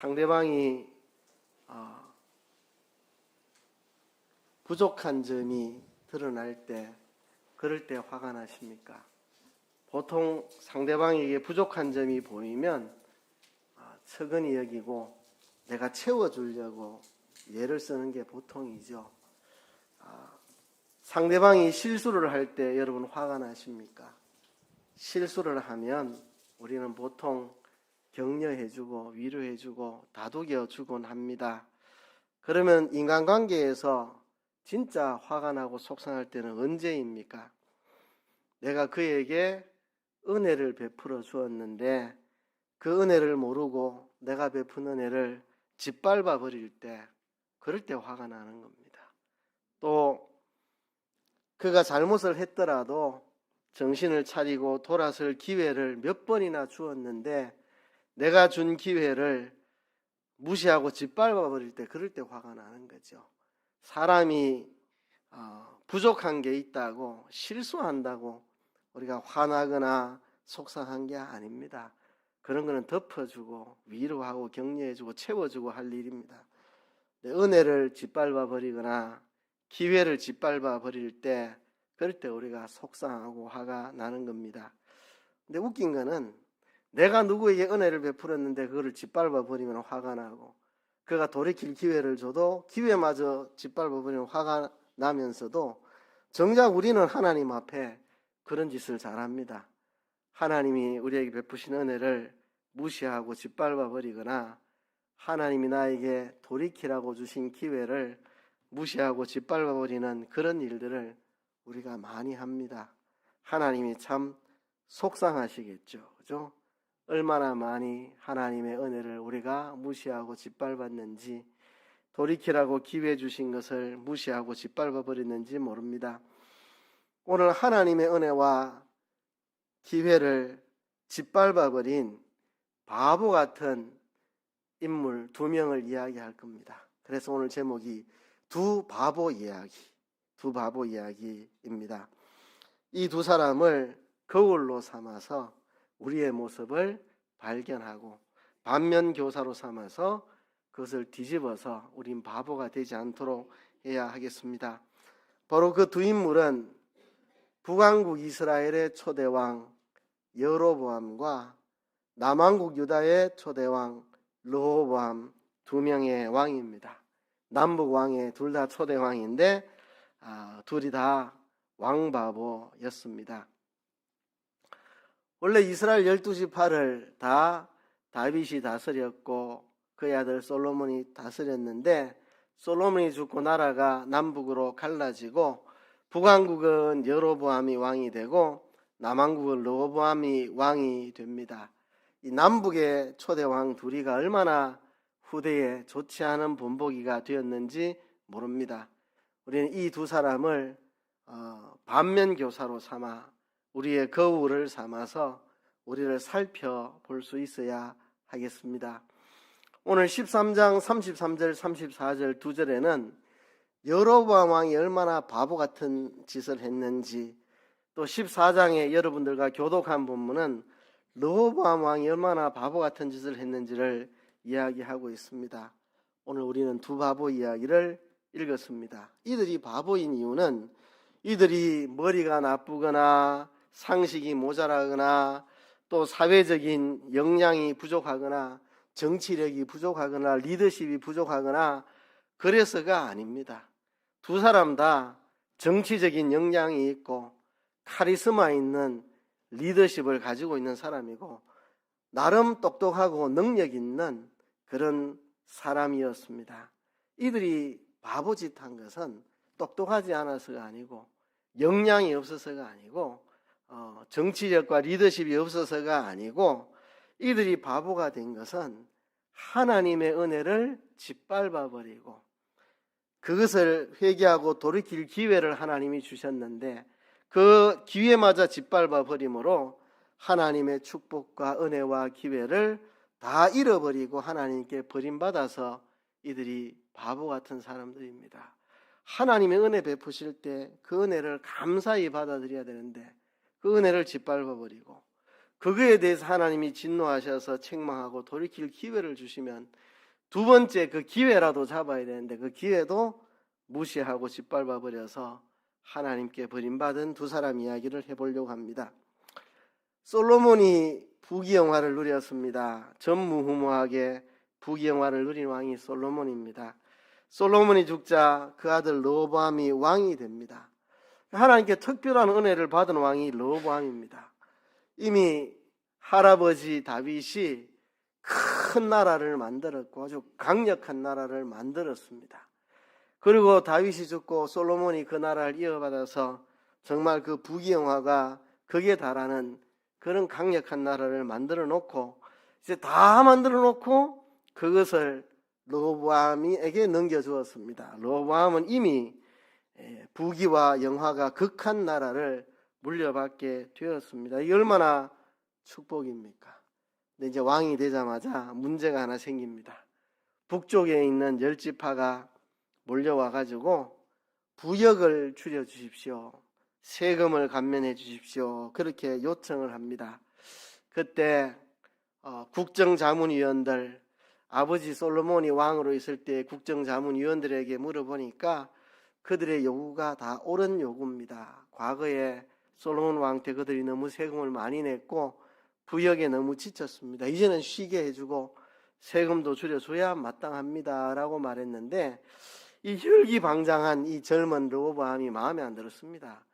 상대방이 부족한 점이 드러날 때, 그럴 때 화가 나십니까? 보통 상대방에게 부족한 점이 보이면 측은히 여기고 내가 채워주려고 예를 쓰는 게 보통이죠. 상대방이 실수를 할 때 여러분 화가 나십니까? 실수를 하면 우리는 보통 격려해주고 위로해주고 다독여주곤 합니다. 그러면 인간관계에서 진짜 화가 나고 속상할 때는 언제입니까? 내가 그에게 은혜를 베풀어 주었는데 그 은혜를 모르고 내가 베푼 은혜를 짓밟아 버릴 때, 그럴 때 화가 나는 겁니다. 또 그가 잘못을 했더라도 정신을 차리고 돌아설 기회를 몇 번이나 주었는데 내가 준 기회를 무시하고 짓밟아 버릴 때, 그럴 때 화가 나는 거죠. 사람이 부족한 게 있다고, 실수한다고 우리가 화나거나 속상한 게 아닙니다. 그런 거는 덮어주고 위로하고 격려해주고 채워주고 할 일입니다. 은혜를 짓밟아 버리거나 기회를 짓밟아 버릴 때, 그럴 때 우리가 속상하고 화가 나는 겁니다. 근데 웃긴 거는 내가 누구에게 은혜를 베풀었는데 그거를 짓밟아 버리면 화가 나고, 그가 돌이킬 기회를 줘도 기회마저 짓밟아 버리면 화가 나면서도 정작 우리는 하나님 앞에 그런 짓을 잘합니다. 하나님이 우리에게 베푸신 은혜를 무시하고 짓밟아 버리거나 하나님이 나에게 돌이키라고 주신 기회를 무시하고 짓밟아 버리는 그런 일들을 우리가 많이 합니다. 하나님이 참 속상하시겠죠. 그죠? 얼마나 많이 하나님의 은혜를 우리가 무시하고 짓밟았는지, 돌이키라고 기회 주신 것을 무시하고 짓밟아 버렸는지 모릅니다. 오늘 하나님의 은혜와 기회를 짓밟아 버린 바보 같은 인물 두 명을 이야기할 겁니다. 그래서 오늘 제목이 두 바보 이야기입니다. 이 두 사람을 거울로 삼아서 우리의 모습을 발견하고 반면교사로 삼아서 그것을 뒤집어서 우린 바보가 되지 않도록 해야 하겠습니다. 바로 그 두 인물은 북왕국 이스라엘의 초대왕 여로보암과 남왕국 유다의 초대왕 르호보암 두 명의 왕입니다. 남북 왕의 둘 다 초대왕인데 둘이 다 왕바보였습니다. 원래 이스라엘 12지파를 다 다윗이 다스렸고 그의 아들 솔로몬이 다스렸는데, 솔로몬이 죽고 나라가 남북으로 갈라지고 북왕국은 여로보암이 왕이 되고 남왕국은 르호보암이 왕이 됩니다. 이 남북의 초대왕 둘이가 얼마나 후대에 좋지 않은 본보기가 되었는지 모릅니다. 우리는 이 두 사람을 반면교사로 삼아 우리의 거울을 삼아서 우리를 살펴볼 수 있어야 하겠습니다. 오늘 13장 33절 34절 두 절에는 여로보암 왕이 얼마나 바보 같은 짓을 했는지, 또 14장에 여러분들과 교독한 본문은 르호보암 왕이 얼마나 바보 같은 짓을 했는지를 이야기하고 있습니다. 오늘 우리는 두 바보 이야기를 읽었습니다. 이들이 바보인 이유는 이들이 머리가 나쁘거나 상식이 모자라거나 또 사회적인 역량이 부족하거나 정치력이 부족하거나 리더십이 부족하거나 그래서가 아닙니다. 두 사람 다 정치적인 역량이 있고 카리스마 있는 리더십을 가지고 있는 사람이고 나름 똑똑하고 능력 있는 그런 사람이었습니다. 이들이 바보짓 한 것은 똑똑하지 않아서가 아니고 역량이 없어서가 아니고 정치력과 리더십이 없어서가 아니고, 이들이 바보가 된 것은 하나님의 은혜를 짓밟아 버리고 그것을 회개하고 돌이킬 기회를 하나님이 주셨는데 그 기회마저 짓밟아 버림으로 하나님의 축복과 은혜와 기회를 다 잃어버리고 하나님께 버림받아서 이들이 바보 같은 사람들입니다. 하나님의 은혜 베푸실 때 그 은혜를 감사히 받아들여야 되는데 그 은혜를 짓밟아 버리고 그거에 대해서 하나님이 진노하셔서 책망하고 돌이킬 기회를 주시면 두 번째 그 기회라도 잡아야 되는데 그 기회도 무시하고 짓밟아 버려서 하나님께 버림받은 두 사람 이야기를 해보려고 합니다. 솔로몬이 부귀영화를 누렸습니다. 전무후무하게 부귀영화를 누린 왕이 솔로몬입니다. 솔로몬이 죽자 그 아들 르호보암이 왕이 됩니다. 하나님께 특별한 은혜를 받은 왕이 르호보암입니다. 이미 할아버지 다윗이 큰 나라를 만들었고 아주 강력한 나라를 만들었습니다. 그리고 다윗이 죽고 솔로몬이 그 나라를 이어받아서 정말 그 부귀영화가 극에 달하는 그런 강력한 나라를 만들어 놓고 이제 다 만들어 놓고 그것을 르호보암에게 넘겨주었습니다. 르호보암은 이미 부귀와 영화가 극한 나라를 물려받게 되었습니다. 이게 얼마나 축복입니까? 근데 이제 왕이 되자마자 문제가 하나 생깁니다. 북쪽에 있는 10지파가 몰려와 가지고 부역을 줄여 주십시오. 세금을 감면해 주십시오. 그렇게 요청을 합니다. 그때 국정자문위원들, 아버지 솔로몬이 왕으로 있을 때 국정자문위원들에게 물어보니까 그들의 요구가 다 옳은 요구입니다. 과거에 솔로몬 왕 때 그들이 너무 세금을 많이 냈고 부역에 너무 지쳤습니다. 이제는 쉬게 해주고 세금도 줄여줘야 마땅합니다 라고 말했는데 이 혈기방장한 이 젊은 르호보암이 마음에 안 들었습니다.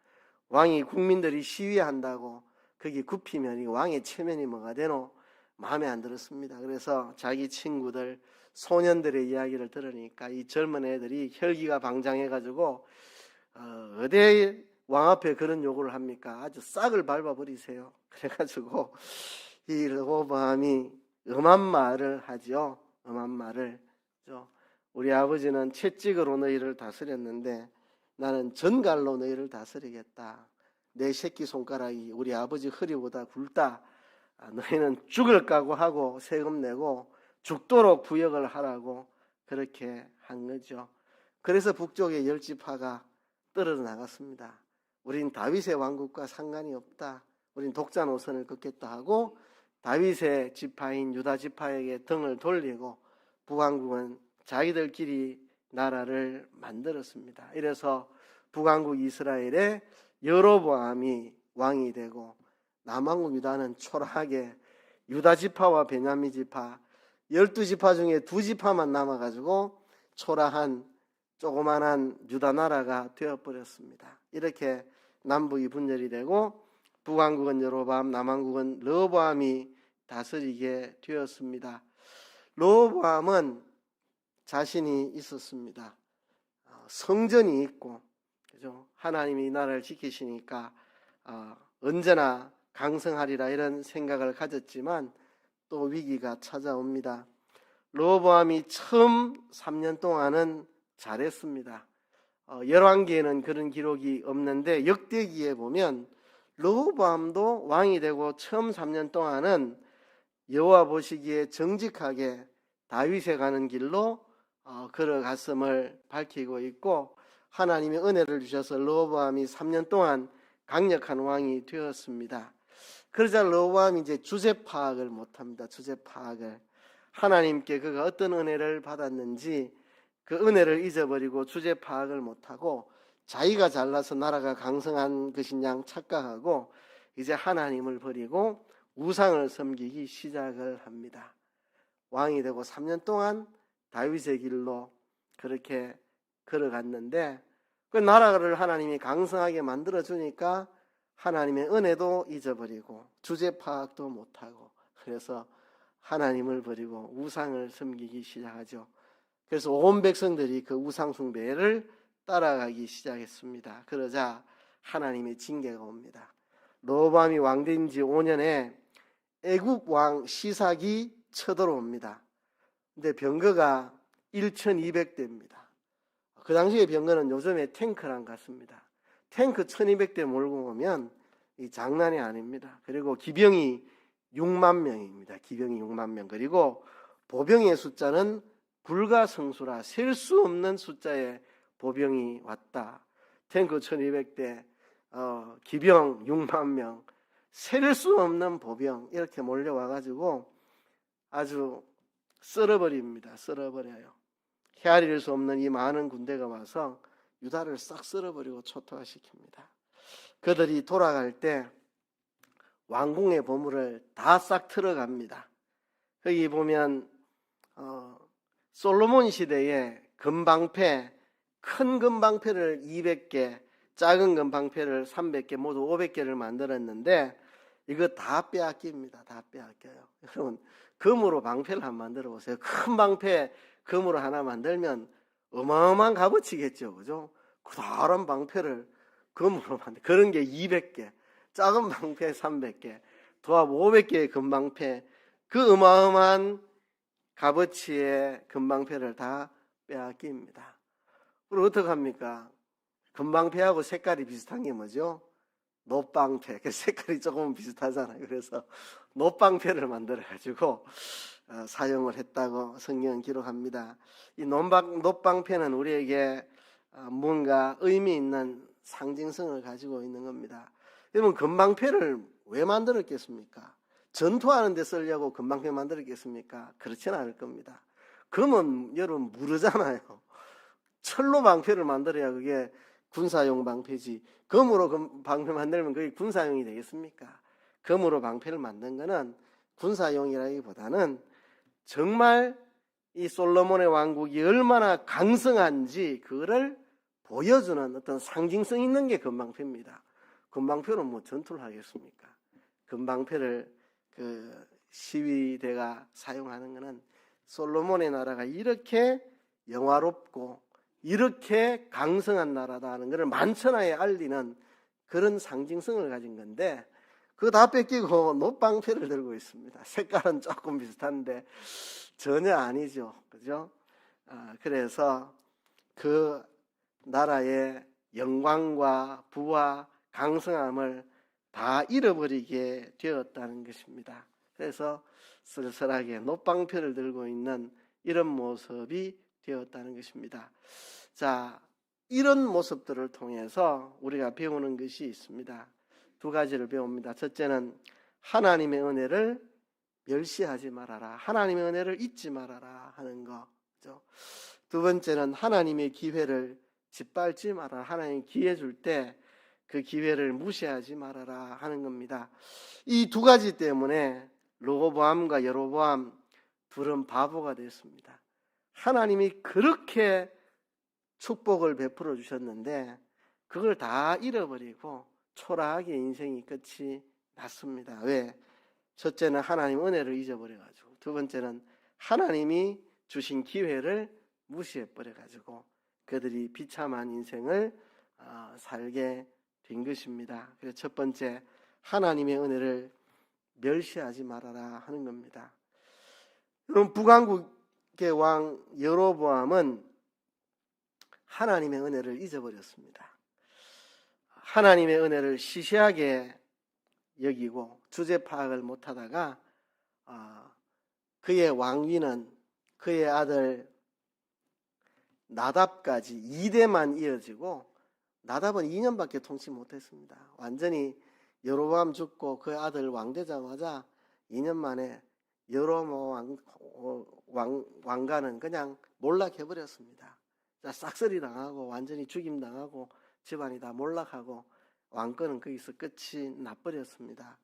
왕이 국민들이 시위한다고 거기 굽히면 이 왕의 체면이 뭐가 되노? 마음에 안 들었습니다. 그래서 자기 친구들 소년들의 이야기를 들으니까 이 젊은 애들이 혈기가 방장해가지고 어디 왕 앞에 그런 요구를 합니까? 아주 싹을 밟아버리세요. 그래가지고 이 르호보암이 엄한 말을 하죠. 엄한 말을. 우리 아버지는 채찍으로 너희를 다스렸는데 나는 전갈로 너희를 다스리겠다. 내 새끼손가락이 우리 아버지 허리보다 굵다. 너희는 죽을 각오하고 세금 내고 죽도록 부역을 하라고 그렇게 한 거죠. 그래서 북쪽의 10지파가 떨어져 나갔습니다. 우린 다윗의 왕국과 상관이 없다. 우린 독자 노선을 걷겠다 하고 다윗의 지파인 유다 지파에게 등을 돌리고 북왕국은 자기들끼리 나라를 만들었습니다. 이래서 북왕국 이스라엘의 여로보암이 왕이 되고 남왕국 유다는 초라하게 유다 지파와 베냐민 지파 12지파 중에 2지파만 남아가지고 초라한 조그만한 유다 나라가 되어버렸습니다. 이렇게 남북이 분열이 되고 북왕국은 여로보암, 남왕국은 르호보암이 다스리게 되었습니다. 르호보암은 자신이 있었습니다. 성전이 있고, 그죠? 하나님이 이 나라를 지키시니까 언제나 강성하리라 이런 생각을 가졌지만 또 위기가 찾아옵니다. 르호보암이 처음 3년 동안은 잘했습니다. 열왕기에는 그런 기록이 없는데 역대기에 보면 르호보암도 왕이 되고 처음 3년 동안은 여호와 보시기에 정직하게 다윗에 가는 길로 걸어갔음을 밝히고 있고 하나님의 은혜를 주셔서 르호보암이 3년 동안 강력한 왕이 되었습니다. 그러자 르호보암이 이제 주제 파악을 못합니다. 주제 파악을. 하나님께 그가 어떤 은혜를 받았는지 그 은혜를 잊어버리고 주제 파악을 못하고 자기가 잘나서 나라가 강성한 것인 양 착각하고 이제 하나님을 버리고 우상을 섬기기 시작을 합니다. 왕이 되고 3년 동안 다윗의 길로 그렇게 걸어갔는데 그 나라를 하나님이 강성하게 만들어주니까 하나님의 은혜도 잊어버리고 주제 파악도 못하고 그래서 하나님을 버리고 우상을 섬기기 시작하죠. 그래서 온 백성들이 그 우상 숭배를 따라가기 시작했습니다. 그러자 하나님의 징계가 옵니다. 르호보암이 왕된 지 5년에 애굽 왕 시삭이 쳐들어옵니다. 근데 병거가 1200대입니다. 그 당시의 병거는 요즘의 탱크랑 같습니다. 탱크 1200대 몰고 오면 이 장난이 아닙니다. 그리고 기병이 6만 명입니다. 기병이 6만 명. 그리고 보병의 숫자는 불가성수라 셀 수 없는 숫자의 보병이 왔다. 탱크 1200대, 기병 6만 명, 셀 수 없는 보병 이렇게 몰려와가지고 아주 쓸어버립니다. 쓸어버려요. 헤아릴 수 없는 이 많은 군대가 와서 유다를 싹 쓸어버리고 초토화시킵니다. 그들이 돌아갈 때 왕궁의 보물을 다 싹 틀어갑니다. 여기 보면 솔로몬 시대에 금방패, 큰 금방패를 200개, 작은 금방패를 300개, 모두 500개를 만들었는데 이거 다 빼앗깁니다. 다 빼앗겨요. 여러분, 금으로 방패를 한번 만들어 보세요. 큰 방패 금으로 하나 만들면 어마어마한 값어치겠죠. 그죠? 커다란 방패를 금으로 만들, 그런 게 200개, 작은 방패 300개, 도합 500개의 금방패, 그 어마어마한 값어치의 금방패를 다 빼앗깁니다. 그리고 어떻게 합니까? 금방패하고 색깔이 비슷한 게 뭐죠? 놋방패. 그 색깔이 조금 비슷하잖아요. 그래서 놋방패를 만들어가지고 사용을 했다고 성경은 기록합니다. 이 놋방패는 우리에게 뭔가 의미 있는 상징성을 가지고 있는 겁니다. 여러분, 금방패를 왜 만들었겠습니까? 전투하는 데 쓰려고 금방패 만들었겠습니까? 그렇지는 않을 겁니다. 그러면 여러분 무르잖아요. 철로 방패를 만들어야 그게 군사용 방패지. 금으로 방패 만들면 그게 군사용이 되겠습니까? 금으로 방패를 만든 거는 군사용이라기보다는 정말 이 솔로몬의 왕국이 얼마나 강성한지 그거를 보여주는 어떤 상징성 있는 게 금방패입니다. 금방패로 뭐 전투를 하겠습니까? 금방패를 그 시위대가 사용하는 것은 솔로몬의 나라가 이렇게 영화롭고 이렇게 강성한 나라다는 것을 만천하에 알리는 그런 상징성을 가진 건데 그거 다 뺏기고 놋방패를 들고 있습니다. 색깔은 조금 비슷한데 전혀 아니죠. 그죠? 그래서 그 나라의 영광과 부와 강성함을 다 잃어버리게 되었다는 것입니다. 그래서 쓸쓸하게 놋방패를 들고 있는 이런 모습이 되었다는 것입니다. 자, 이런 모습들을 통해서 우리가 배우는 것이 있습니다. 두 가지를 배웁니다. 첫째는 하나님의 은혜를 멸시하지 말아라. 하나님의 은혜를 잊지 말아라 하는 거죠. 두 번째는 하나님의 기회를 짓밟지 말아라. 하나님 기회 줄 때 그 기회를 무시하지 말아라 하는 겁니다. 이 두 가지 때문에 르호보암과 여로보암 둘은 바보가 됐습니다. 하나님이 그렇게 축복을 베풀어 주셨는데 그걸 다 잃어버리고 초라하게 인생이 끝이 났습니다. 왜? 첫째는 하나님 은혜를 잊어버려가지고, 두 번째는 하나님이 주신 기회를 무시해버려가지고 그들이 비참한 인생을 살게 된 것입니다. 그래서 첫 번째, 하나님의 은혜를 멸시하지 말아라 하는 겁니다. 여러분, 북왕국의 왕 여로보암은 하나님의 은혜를 잊어버렸습니다. 하나님의 은혜를 시시하게 여기고 주제 파악을 못하다가 그의 왕위는 그의 아들 나답까지 2대만 이어지고 나답은 2년밖에 통치 못했습니다. 완전히 여로보암 죽고 그 아들 왕되자마자 2년 만에 여로보암 왕가는 그냥 몰락해버렸습니다. 싹쓸이 당하고 완전히 죽임당하고 집안이 다 몰락하고 왕권은 거기서 끝이 나버렸습니다.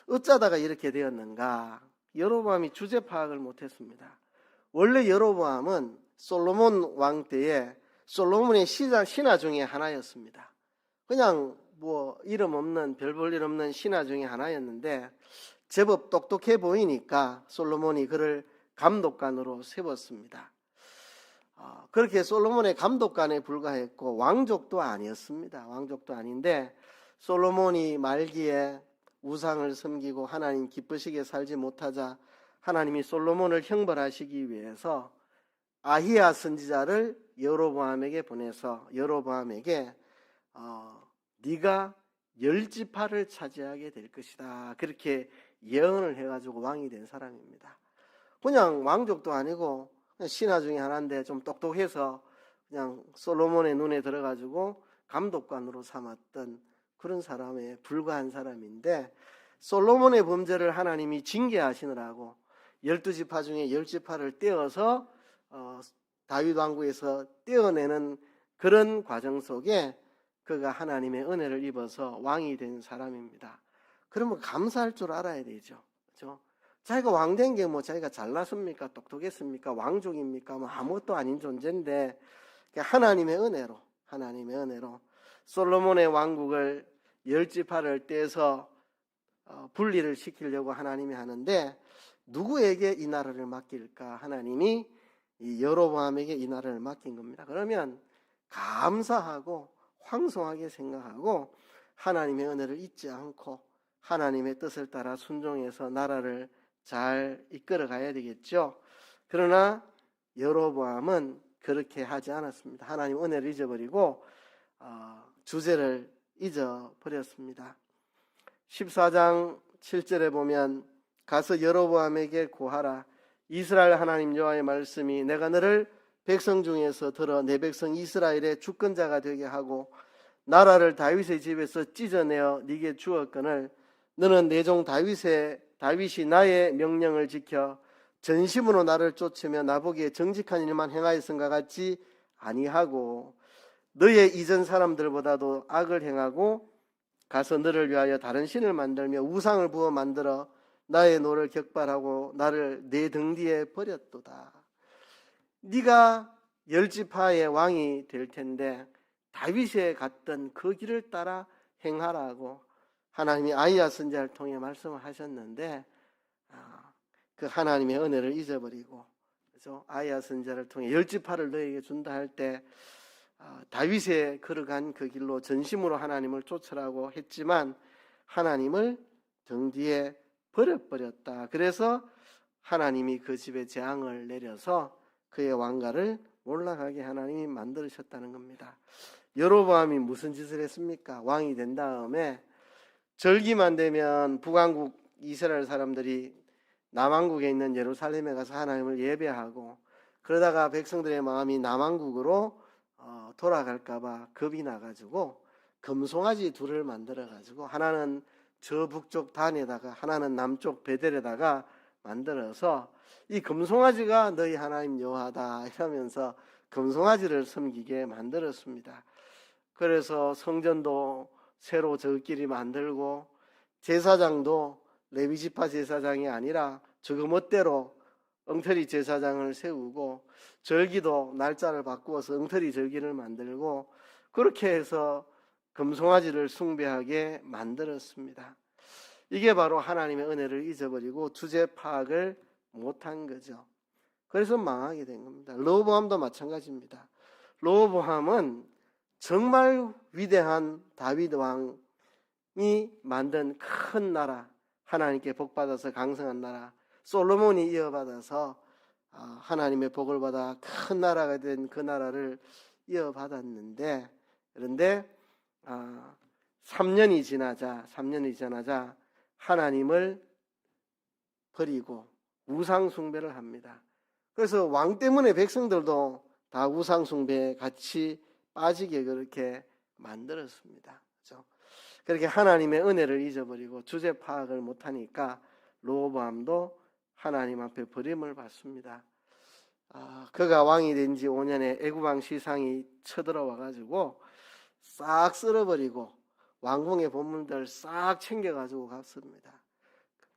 어쩌다가 이렇게 되었는가? 여로보암이 주제 파악을 못했습니다. 원래 여로보암은 솔로몬 왕 때에 솔로몬의 신하 중에 하나였습니다. 그냥 뭐 이름 없는, 별 볼 일 없는 신하 중에 하나였는데 제법 똑똑해 보이니까 솔로몬이 그를 감독관으로 세웠습니다. 그렇게 솔로몬의 감독관에 불과했고 왕족도 아니었습니다. 왕족도 아닌데 솔로몬이 말기에 우상을 섬기고 하나님 기쁘시게 살지 못하자 하나님이 솔로몬을 형벌하시기 위해서 아히야 선지자를 여로보암에게 보내서 여로보암에게 네가 10지파를 차지하게 될 것이다. 그렇게 예언을 해가지고 왕이 된 사람입니다. 그냥 왕족도 아니고 신하 중에 하나인데 좀 똑똑해서 그냥 솔로몬의 눈에 들어가지고 감독관으로 삼았던 그런 사람에 불과한 사람인데 솔로몬의 범죄를 하나님이 징계하시느라고 12지파 중에 10지파를 떼어서 다윗 왕국에서 떼어내는 그런 과정 속에 그가 하나님의 은혜를 입어서 왕이 된 사람입니다. 그러면 감사할 줄 알아야 되죠. 그렇죠? 자기가 왕 된 게 뭐 자기가 잘났습니까? 똑똑했습니까? 왕족입니까? 뭐 아무것도 아닌 존재인데 하나님의 은혜로 솔로몬의 왕국을 10지파를 떼서 분리를 시키려고 하나님이 하는데 누구에게 이 나라를 맡길까? 하나님이 이 여로보암에게 이 나라를 맡긴 겁니다. 그러면 감사하고 황송하게 생각하고 하나님의 은혜를 잊지 않고 하나님의 뜻을 따라 순종해서 나라를 잘 이끌어 가야 되겠죠. 그러나 여로보암은 그렇게 하지 않았습니다. 하나님 은혜를 잊어버리고 주제를 잊어버렸습니다. 14장 7절에 보면 가서 여로보암에게 고하라. 이스라엘 하나님 여호와의 말씀이 내가 너를 백성 중에서 들어 내 백성 이스라엘의 주권자가 되게 하고 나라를 다윗의 집에서 찢어내어 네게 주었거늘 너는 내 종 다윗이 나의 명령을 지켜 전심으로 나를 쫓으며 나보기에 정직한 일만 행하였은가 같지 아니하고 너의 이전 사람들보다도 악을 행하고 가서 너를 위하여 다른 신을 만들며 우상을 부어 만들어 나의 노를 격발하고 나를 내 등 뒤에 버렸도다. 네가 10지파의 왕이 될 텐데 다윗에 갔던 그 길을 따라 행하라고 하나님이 아이야 선지자를 통해 말씀을 하셨는데 그 하나님의 은혜를 잊어버리고 그래서 아이야 선지자를 통해 10지파를 너에게 준다 할 때 다윗에 걸어간 그 길로 전심으로 하나님을 쫓으라고 했지만 하나님을 등 뒤에 버려버렸다. 그래서 하나님이 그 집에 재앙을 내려서 그의 왕가를 올라가게 하나님이 만들으셨다는 겁니다. 여로보암이 무슨 짓을 했습니까? 왕이 된 다음에 절기만 되면 북왕국 이스라엘 사람들이 남왕국에 있는 예루살렘에 가서 하나님을 예배하고 그러다가 백성들의 마음이 남왕국으로 돌아갈까 봐 겁이 나가지고 금송아지 둘을 만들어가지고 하나는 저 북쪽 단에다가 하나는 남쪽 베델에다가 만들어서 이 금송아지가 너희 하나님 여호와다 이러면서 금송아지를 섬기게 만들었습니다. 그래서 성전도 새로 저끼리 만들고 제사장도 레위지파 제사장이 아니라 저거 멋대로 엉터리 제사장을 세우고 절기도 날짜를 바꾸어서 엉터리 절기를 만들고 그렇게 해서 금송아지를 숭배하게 만들었습니다. 이게 바로 하나님의 은혜를 잊어버리고 주제 파악을 못한 거죠. 그래서 망하게 된 겁니다. 르호보암도 마찬가지입니다. 르호보암은 정말 위대한 다윗 왕이 만든 큰 나라, 하나님께 복받아서 강성한 나라, 솔로몬이 이어받아서 하나님의 복을 받아 큰 나라가 된 그 나라를 이어받았는데 그런데 3년이 지나자 하나님을 버리고 우상 숭배를 합니다. 그래서 왕 때문에 백성들도 다 우상 숭배에 같이 빠지게 그렇게 만들었습니다. 그렇죠? 그렇게 하나님의 은혜를 잊어버리고 주제 파악을 못하니까 르호보암도 하나님 앞에 버림을 받습니다. 그가 왕이 된 지 5년에 애굽왕 시상이 쳐들어와가지고 싹 쓸어버리고 왕궁의 보물들 싹 챙겨가지고 갔습니다.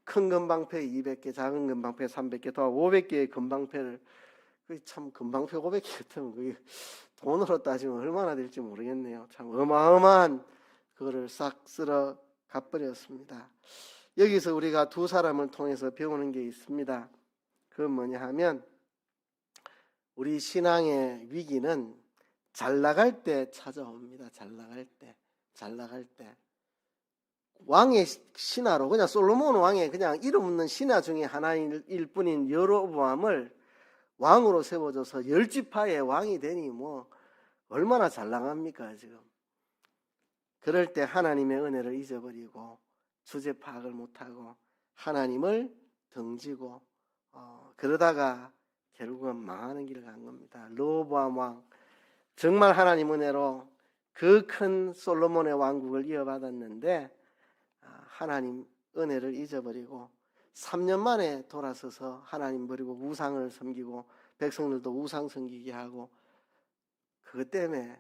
큰 금방패 200개, 작은 금방패 300개, 더 500개의 금방패를 참 금방패 500개 같으면 그게 돈으로 따지면 얼마나 될지 모르겠네요. 참 어마어마한 그거를 싹 쓸어 가버렸습니다. 여기서 우리가 두 사람을 통해서 배우는 게 있습니다. 그건 뭐냐 하면 우리 신앙의 위기는 잘 나갈 때 찾아옵니다. 잘 나갈 때 왕의 신하로 그냥 솔로몬 왕의 그냥 이름 없는 신하 중에 하나일 뿐인 여로보암을 왕으로 세워줘서 10지파의 왕이 되니 뭐 얼마나 잘 나갑니까 지금. 그럴 때 하나님의 은혜를 잊어버리고 주제 파악을 못하고 하나님을 등지고 그러다가 결국은 망하는 길을 간 겁니다. 르호보암 왕 정말 하나님 은혜로 그 큰 솔로몬의 왕국을 이어받았는데 하나님 은혜를 잊어버리고 3년 만에 돌아서서 하나님 버리고 우상을 섬기고 백성들도 우상 섬기게 하고 그것 때문에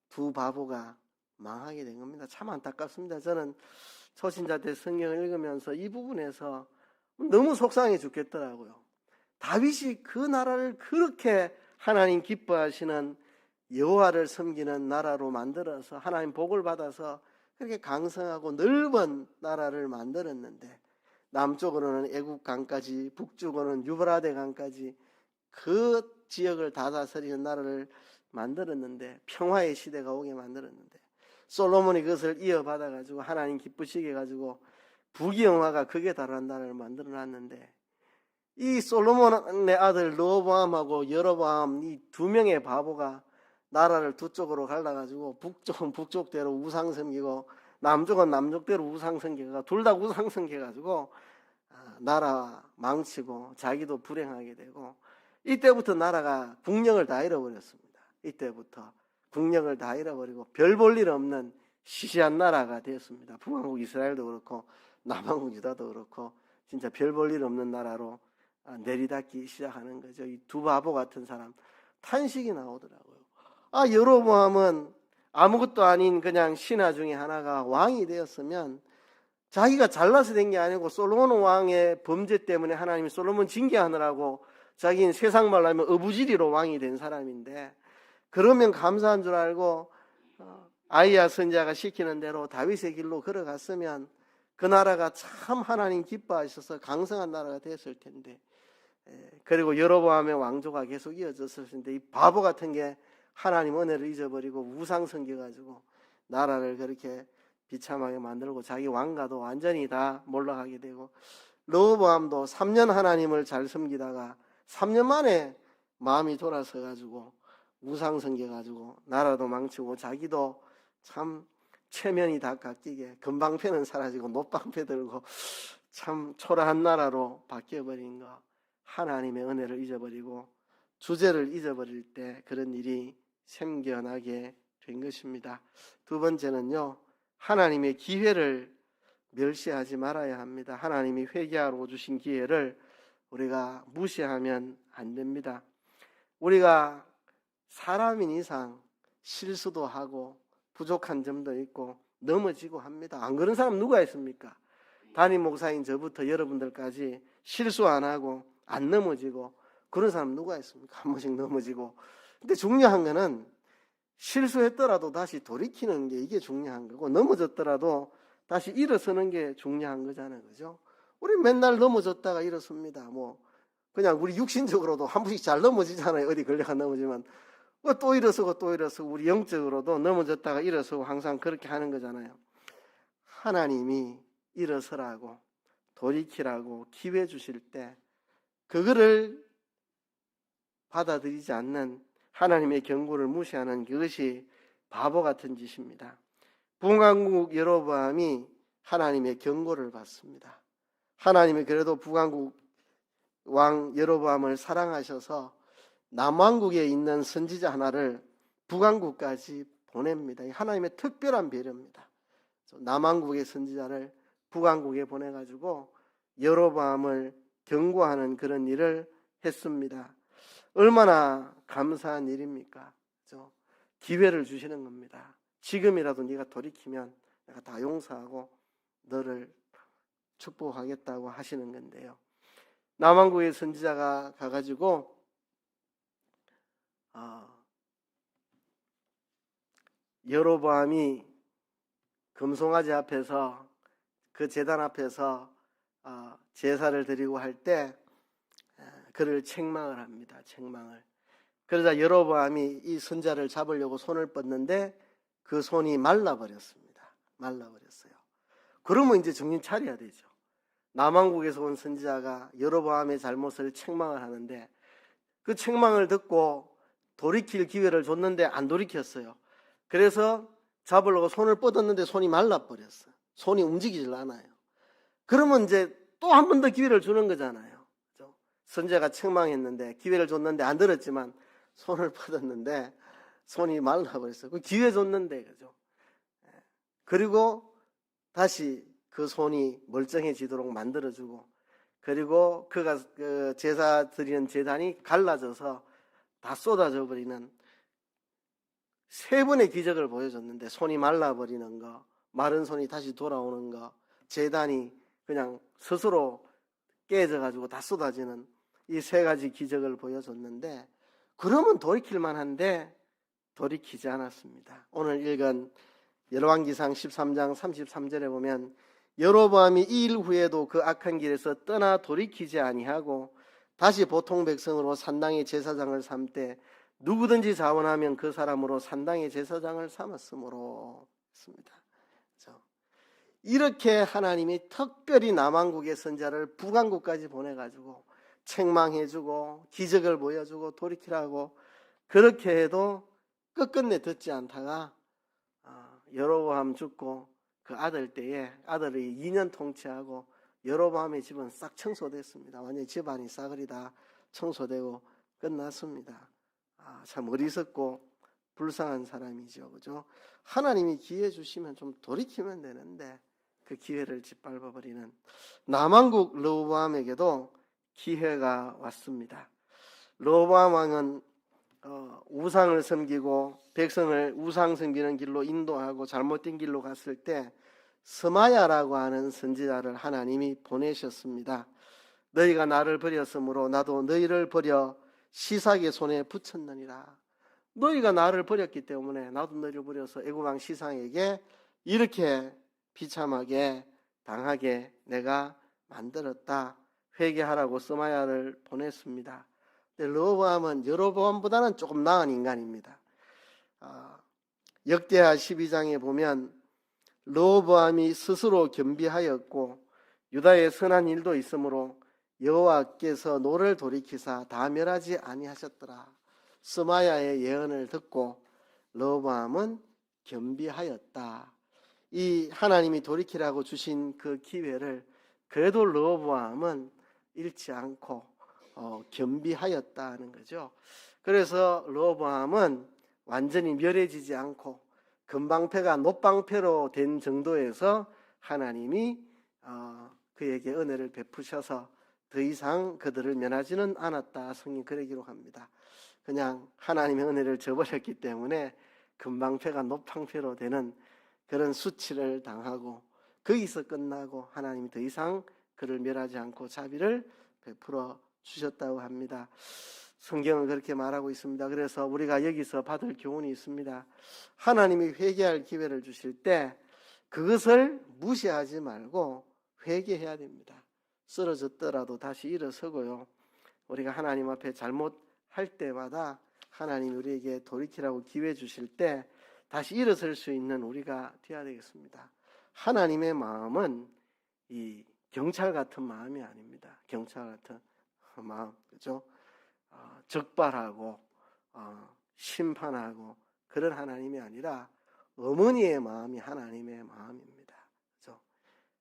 두 바보가 망하게 된 겁니다. 참 안타깝습니다. 저는 초신자 때 성경을 읽으면서 이 부분에서 너무 속상해 죽겠더라고요. 다윗이 그 나라를 그렇게 하나님 기뻐하시는 여호와를 섬기는 나라로 만들어서 하나님 복을 받아서 그렇게 강성하고 넓은 나라를 만들었는데 남쪽으로는 애국강까지 북쪽으로는 유브라데 강까지 그 지역을 다 다스리는 나라를 만들었는데 평화의 시대가 오게 만들었는데 솔로몬이 그것을 이어받아가지고 하나님 기쁘시게 해가지고 부귀영화가 극에 달하는 나라를 만들어놨는데 이 솔로몬의 아들 르호보암하고 여로보암 이 두 명의 바보가 나라를 두 쪽으로 갈라가지고 북쪽은 북쪽대로 우상 섬기고 남쪽은 남쪽대로 우상 섬기고 둘 다 우상 섬겨가지고 나라 망치고 자기도 불행하게 되고 이때부터 나라가 국력을 다 잃어버렸습니다. 이때부터 국력을 다 잃어버리고 별 볼 일 없는 시시한 나라가 되었습니다. 북왕국 이스라엘도 그렇고 남왕국 유다도 그렇고 진짜 별 볼 일 없는 나라로 내리닫기 시작하는 거죠. 이 두 바보 같은 사람 탄식이 나오더라고요. 여로보암은 아무것도 아닌 그냥 신하 중에 하나가 왕이 되었으면 자기가 잘나서 된 게 아니고 솔로몬 왕의 범죄 때문에 하나님이 솔로몬 징계하느라고 자기는 세상 말로 하면 어부지리로 왕이 된 사람인데 그러면 감사한 줄 알고 아이야 선지자가 시키는 대로 다윗의 길로 걸어갔으면 그 나라가 참 하나님 기뻐하셔서 강성한 나라가 됐을 텐데 그리고 여로보암의 왕조가 계속 이어졌을 텐데 이 바보 같은 게 하나님 은혜를 잊어버리고 우상 섬겨가지고 나라를 그렇게 비참하게 만들고 자기 왕가도 완전히 다 몰락하게 되고 르호보암도 3년 하나님을 잘 섬기다가 3년 만에 마음이 돌아서가지고 우상 섬겨가지고 나라도 망치고 자기도 참 체면이 다 깎이게 건방패는 사라지고 놋방패 들고 참 초라한 나라로 바뀌어버린 거 하나님의 은혜를 잊어버리고 주제를 잊어버릴 때 그런 일이 생겨나게 된 것입니다. 두 번째는요, 하나님의 기회를 멸시하지 말아야 합니다. 하나님이 회개하러 주신 기회를 우리가 무시하면 안 됩니다. 우리가 사람인 이상 실수도 하고 부족한 점도 있고 넘어지고 합니다. 안 그런 사람 누가 있습니까? 담임 목사인 저부터 여러분들까지 실수 안 하고 안 넘어지고 그런 사람 누가 있습니까? 한 번씩 넘어지고. 근데 중요한 거는 실수했더라도 다시 돌이키는 게 이게 중요한 거고 넘어졌더라도 다시 일어서는 게 중요한 거잖아요. 그죠? 우리 맨날 넘어졌다가 일어섭니다. 그냥 우리 육신적으로도 한 번씩 잘 넘어지잖아요. 어디 걸려가 넘어지면 또 일어서고 또 일어서고 우리 영적으로도 넘어졌다가 일어서고 항상 그렇게 하는 거잖아요. 하나님이 일어서라고 돌이키라고 기회 주실 때 그거를 받아들이지 않는 하나님의 경고를 무시하는 그것이 바보 같은 짓입니다. 북왕국 여로보암이 하나님의 경고를 받습니다. 하나님이 그래도 북왕국 왕 여로보암을 사랑하셔서 남왕국에 있는 선지자 하나를 북왕국까지 보냅니다. 하나님의 특별한 배려입니다. 남왕국의 선지자를 북왕국에 보내가지고 여로보암을 경고하는 그런 일을 했습니다. 얼마나 감사한 일입니까? 그렇죠? 기회를 주시는 겁니다. 지금이라도 네가 돌이키면 내가 다 용서하고 너를 축복하겠다고 하시는 건데요. 남왕국의 선지자가 가가지고 여로보암이 금송아지 앞에서 그 제단 앞에서 제사를 드리고 할 때 그를 책망을 합니다. 책망을. 그러자 여로보암이 이 선자를 잡으려고 손을 뻗는데 그 손이 말라버렸습니다. 말라버렸어요. 그러면 이제 정신 차려야 되죠. 남왕국에서 온 선지자가 여로보암의 잘못을 책망을 하는데 그 책망을 듣고 돌이킬 기회를 줬는데 안 돌이켰어요. 그래서 잡으려고 손을 뻗었는데 손이 말라버렸어요. 손이 움직이질 않아요. 그러면 이제 또 한 번 더 기회를 주는 거잖아요. 그렇죠? 선지자가 책망했는데 기회를 줬는데 안 들었지만 손을 뻗었는데 손이 말라버렸어요. 그 기회 줬는데 그죠? 그리고 다시 그 손이 멀쩡해지도록 만들어주고 그리고 그가 제사 드리는 제단이 갈라져서 다 쏟아져 버리는 3번의 기적을 보여줬는데, 손이 말라버리는 거, 마른 손이 다시 돌아오는 거, 제단이 그냥 스스로 깨져가지고 다 쏟아지는 이 3가지 기적을 보여줬는데, 그러면 돌이킬 만한데 돌이키지 않았습니다. 오늘 읽은 열왕기상 13장 33절에 보면 여로보암이 이 일 후에도 그 악한 길에서 떠나 돌이키지 아니하고 다시 보통 백성으로 산당의 제사장을 삼되 누구든지 자원하면 그 사람으로 산당의 제사장을 삼았으므로 했습니다. 이렇게 하나님이 특별히 남한국의 선자를 북한국까지 보내가지고 책망해주고 기적을 보여주고 돌이키라고 그렇게 해도 끝끝내 듣지 않다가 여로보암 죽고 그 아들 때에 아들이 2년 통치하고 여로보암의 집은 싹 청소됐습니다. 완전히 집안이 싸그리 다 청소되고 끝났습니다. 참 어리석고 불쌍한 사람이죠. 그죠? 하나님이 기회 주시면 좀 돌이키면 되는데 그 기회를 짓밟아버리는 남한국 르호보암에게도 기회가 왔습니다. 르호보암 왕은 우상을 섬기고 백성을 우상 섬기는 길로 인도하고 잘못된 길로 갔을 때 스마야라고 하는 선지자를 하나님이 보내셨습니다. 너희가 나를 버렸으므로 나도 너희를 버려 시삭의 손에 붙였느니라. 너희가 나를 버렸기 때문에 나도 너희를 버려서 애국왕 시삭에게 이렇게 비참하게 당하게 내가 만들었다. 회개하라고 스마야를 보냈습니다. 근데 르호보암은 여로보암보다는 조금 나은 인간입니다. 역대하 12장에 보면 르호보암이 스스로 겸비하였고 유다의 선한 일도 있으므로 여호와께서 노를 돌이키사 다 멸하지 아니하셨더라. 스마야의 예언을 듣고 르호보암은 겸비하였다. 이 하나님이 돌이키라고 주신 그 기회를 그래도 르호보암은 잃지 않고 겸비하였다는 거죠. 그래서 르호보암은 완전히 멸해지지 않고 금방패가 놋방패로 된 정도에서 하나님이 그에게 은혜를 베푸셔서 더 이상 그들을 면하지는 않았다. 성경 그렇게 기록합니다. 그냥 하나님의 은혜를 저버렸기 때문에 금방패가 놋방패로 되는 그런 수치를 당하고 거기서 끝나고 하나님이 더 이상 그를 멸하지 않고 자비를 베풀어 주셨다고 합니다. 성경은 그렇게 말하고 있습니다. 그래서 우리가 여기서 받을 교훈이 있습니다. 하나님이 회개할 기회를 주실 때 그것을 무시하지 말고 회개해야 됩니다. 쓰러졌더라도 다시 일어서고요. 우리가 하나님 앞에 잘못할 때마다 하나님이 우리에게 돌이키라고 기회 주실 때 다시 일어설 수 있는 우리가 되어야 되겠습니다. 하나님의 마음은 이 경찰 같은 마음이 아닙니다. 경찰 같은 마음, 그죠? 적발하고 심판하고 그런 하나님이 아니라 어머니의 마음이 하나님의 마음입니다. 그죠?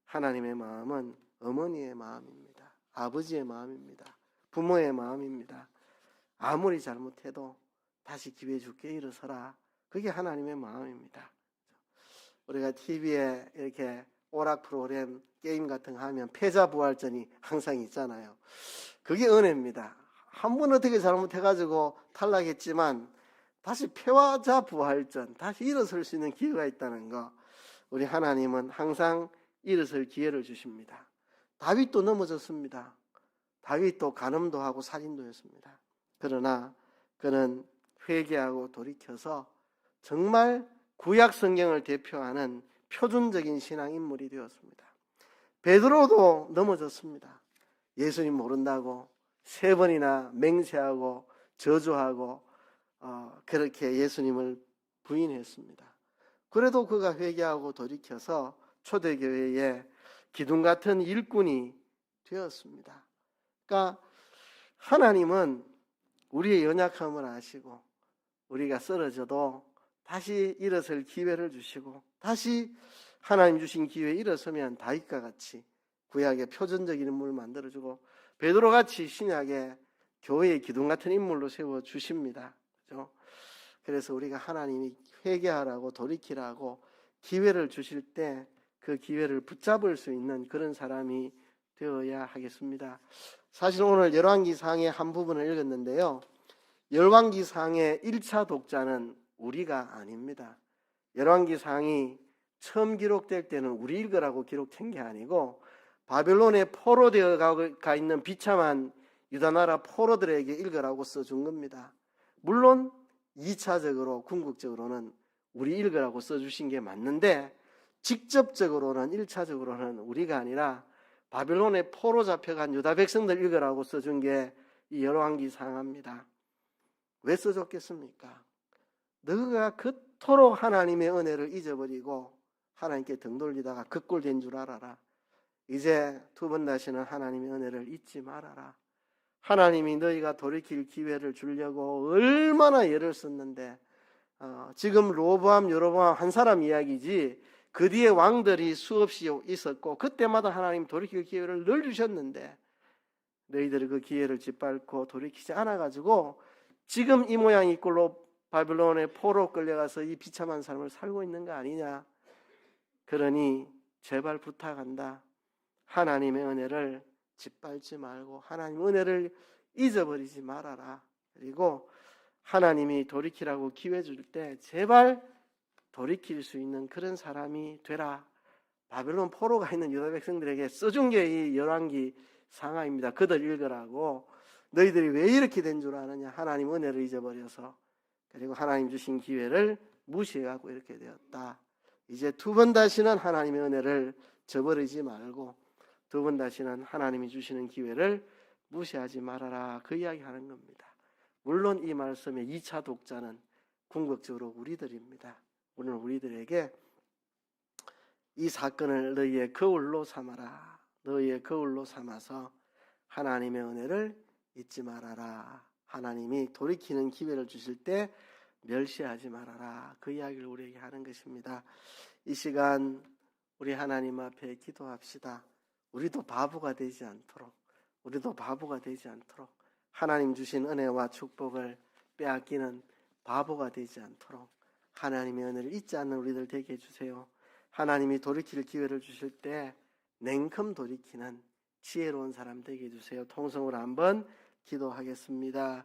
하나님의 마음은 어머니의 마음입니다. 아버지의 마음입니다. 부모의 마음입니다. 아무리 잘못해도 다시 기회 줄게 일어서라. 그게 하나님의 마음입니다. 우리가 TV에 이렇게 오락 프로그램 게임 같은 거 하면 패자부활전이 항상 있잖아요. 그게 은혜입니다. 한 번 어떻게 잘못해가지고 탈락했지만 다시 패자부활전, 다시 일어설 수 있는 기회가 있다는 거. 우리 하나님은 항상 일어설 기회를 주십니다. 다윗도 넘어졌습니다. 다윗도 간음도 하고 살인도 했습니다. 그러나 그는 회개하고 돌이켜서 정말 구약 성경을 대표하는 표준적인 신앙 인물이 되었습니다. 베드로도 넘어졌습니다. 예수님 모른다고 3번이나 맹세하고 저주하고 그렇게 예수님을 부인했습니다. 그래도 그가 회개하고 돌이켜서 초대교회의 기둥 같은 일꾼이 되었습니다. 그러니까 하나님은 우리의 연약함을 아시고 우리가 쓰러져도 다시 일어설 기회를 주시고 다시 하나님 주신 기회에 일어서면 다윗과 같이 구약의 표준적인 인물을 만들어주고 베드로같이 신약의 교회의 기둥 같은 인물로 세워주십니다. 그렇죠? 그래서 우리가 하나님이 회개하라고 돌이키라고 기회를 주실 때 그 기회를 붙잡을 수 있는 그런 사람이 되어야 하겠습니다. 사실 오늘 열왕기상의 한 부분을 읽었는데요. 열왕기상의 1차 독자는 우리가 아닙니다. 열왕기상이 처음 기록될 때는 우리 읽으라고 기록된 게 아니고 바벨론에 포로되어 가 있는 비참한 유다나라 포로들에게 읽으라고 써준 겁니다. 물론 2차적으로 궁극적으로는 우리 읽으라고 써주신 게 맞는데 직접적으로는 1차적으로는 우리가 아니라 바벨론에 포로 잡혀간 유다 백성들 읽으라고 써준 게 이 열왕기상합니다. 왜 써줬겠습니까? 너가 그토록 하나님의 은혜를 잊어버리고 하나님께 등 돌리다가 극골된 줄 알아라. 이제 두 번 다시는 하나님의 은혜를 잊지 말아라. 하나님이 너희가 돌이킬 기회를 주려고 얼마나 애를 썼는데 지금 로보암, 여로보암 한 사람 이야기지 그 뒤에 왕들이 수없이 있었고 그때마다 하나님 돌이킬 기회를 늘 주셨는데 너희들이 그 기회를 짓밟고 돌이키지 않아가지고 지금 이 모양 이 꼴로 바벨론의 포로 끌려가서 이 비참한 삶을 살고 있는 거 아니냐. 그러니 제발 부탁한다. 하나님의 은혜를 짓밟지 말고 하나님의 은혜를 잊어버리지 말아라. 그리고 하나님이 돌이키라고 기회 줄 때 제발 돌이킬 수 있는 그런 사람이 되라. 바벨론 포로가 있는 유다 백성들에게 써준 게 이 열왕기 상하입니다. 그들 읽으라고. 너희들이 왜 이렇게 된 줄 아느냐. 하나님 은혜를 잊어버려서 그리고 하나님 주신 기회를 무시해가고 이렇게 되었다. 이제 두 번 다시는 하나님의 은혜를 저버리지 말고 두 번 다시는 하나님이 주시는 기회를 무시하지 말아라. 그 이야기 하는 겁니다. 물론 이 말씀의 2차 독자는 궁극적으로 우리들입니다. 오늘 우리들에게 이 사건을 너희의 거울로 삼아라. 너희의 거울로 삼아서 하나님의 은혜를 잊지 말아라. 하나님이 돌이키는 기회를 주실 때 멸시하지 말아라. 그 이야기를 우리에게 하는 것입니다. 이 시간 우리 하나님 앞에 기도합시다. 우리도 바보가 되지 않도록 하나님 주신 은혜와 축복을 빼앗기는 바보가 되지 않도록 하나님의 은혜를 잊지 않는 우리들 되게 해주세요. 하나님이 돌이킬 기회를 주실 때 냉큼 돌이키는 지혜로운 사람 되게 해주세요. 통성으로 한번 기도하겠습니다.